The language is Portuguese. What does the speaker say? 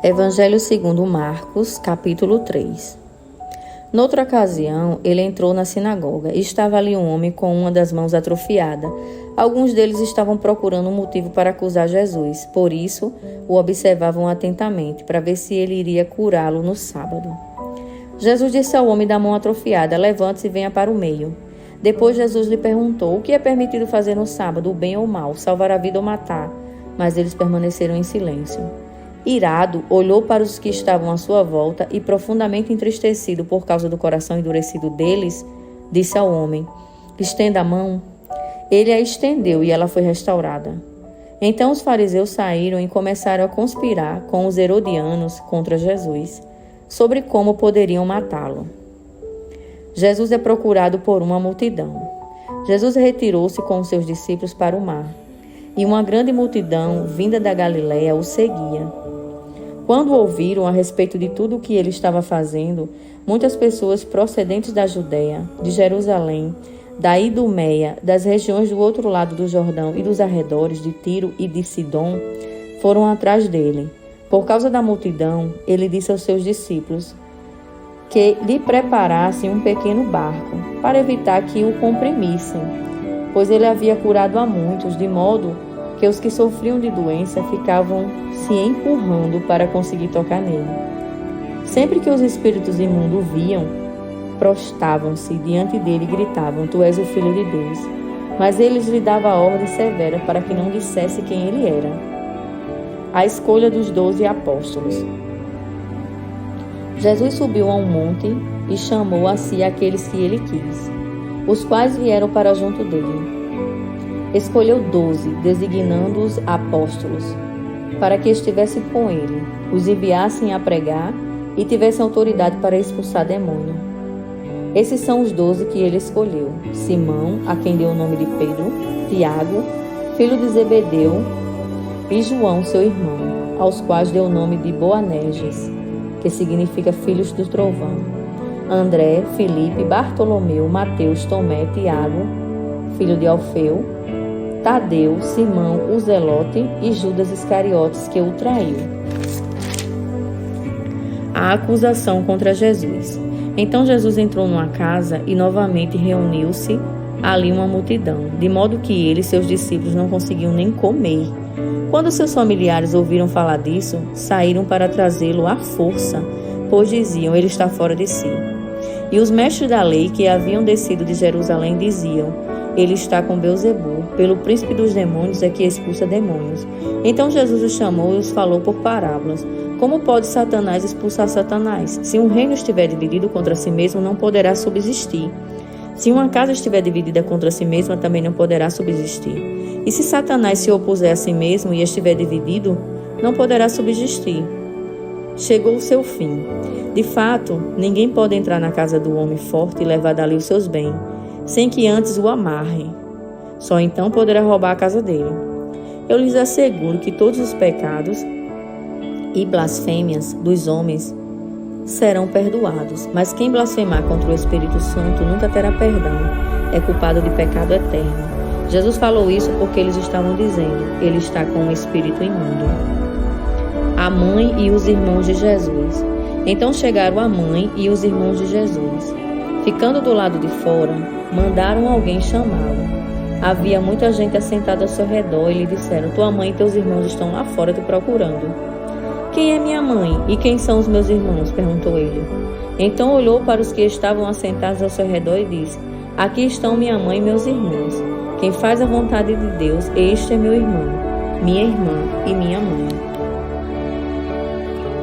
Evangelho segundo Marcos, capítulo 3. Noutra ocasião, ele entrou na sinagoga e estava ali um homem com uma das mãos atrofiada. Alguns deles estavam procurando um motivo para acusar Jesus, por isso o observavam atentamente, para ver se ele iria curá-lo no sábado. Jesus disse ao homem da mão atrofiada: levante-se e venha para o meio. Depois Jesus lhe perguntou: o que é permitido fazer no sábado, o bem ou o mal, salvar a vida ou matar? Mas eles permaneceram em silêncio. Irado, olhou para os que estavam à sua volta e, profundamente entristecido por causa do coração endurecido deles, disse ao homem: estenda a mão. Ele a estendeu e ela foi restaurada. Então os fariseus saíram e começaram a conspirar com os herodianos contra Jesus, sobre como poderiam matá-lo. Jesus é procurado por uma multidão. Jesus retirou-se com os seus discípulos para o mar, e uma grande multidão, vinda da Galiléia, o seguia. Quando ouviram a respeito de tudo o que ele estava fazendo, muitas pessoas procedentes da Judéia, de Jerusalém, da Idumeia, das regiões do outro lado do Jordão e dos arredores de Tiro e de Sidom, foram atrás dele. Por causa da multidão, ele disse aos seus discípulos que lhe preparassem um pequeno barco, para evitar que o comprimissem, pois ele havia curado a muitos, de modo que os que sofriam de doença ficavam se empurrando para conseguir tocar nele. Sempre que os espíritos imundos o viam, prostravam-se diante dele e gritavam: tu és o Filho de Deus. Mas eles lhe davam a ordem severa para que não dissesse quem ele era. A escolha dos 12 apóstolos. Jesus subiu a um monte e chamou a si aqueles que ele quis, os quais vieram para junto dele. Escolheu 12, designando-os apóstolos, para que estivessem com ele, os enviassem a pregar e tivessem autoridade para expulsar demônio. Esses são os 12 que ele escolheu: Simão, a quem deu o nome de Pedro, Tiago, filho de Zebedeu, e João, seu irmão, aos quais deu o nome de Boanerges, que significa filhos do trovão, André, Filipe, Bartolomeu, Mateus, Tomé, Tiago, filho de Alfeu, Tadeu, Simão, o Zelote e Judas Iscariotes, que o traiu. A acusação contra Jesus. Então Jesus entrou numa casa e novamente reuniu-se ali uma multidão, de modo que ele e seus discípulos não conseguiam nem comer. Quando seus familiares ouviram falar disso, saíram para trazê-lo à força, pois diziam: ele está fora de si. E os mestres da lei que haviam descido de Jerusalém diziam: ele está com Beelzebul, pelo príncipe dos demônios é que expulsa demônios. Então Jesus os chamou e os falou por parábolas: como pode Satanás expulsar Satanás? Se um reino estiver dividido contra si mesmo, não poderá subsistir. Se uma casa estiver dividida contra si mesma, também não poderá subsistir. E se Satanás se opuser a si mesmo e estiver dividido, não poderá subsistir. Chegou o seu fim. De fato, ninguém pode entrar na casa do homem forte e levar dali os seus bens, sem que antes o amarre. Só então poderá roubar a casa dele. Eu lhes asseguro que todos os pecados e blasfêmias dos homens serão perdoados, mas quem blasfemar contra o Espírito Santo nunca terá perdão, é culpado de pecado eterno. Jesus falou isso porque eles estavam dizendo: ele está com um espírito imundo. A mãe e os irmãos de Jesus. Então chegaram a mãe e os irmãos de Jesus. Ficando do lado de fora, mandaram alguém chamá-lo. Havia muita gente assentada ao seu redor e lhe disseram: tua mãe e teus irmãos estão lá fora te procurando. Quem é minha mãe e quem são os meus irmãos? Perguntou ele. Então olhou para os que estavam assentados ao seu redor e disse: aqui estão minha mãe e meus irmãos. Quem faz a vontade de Deus, este é meu irmão, minha irmã e minha mãe.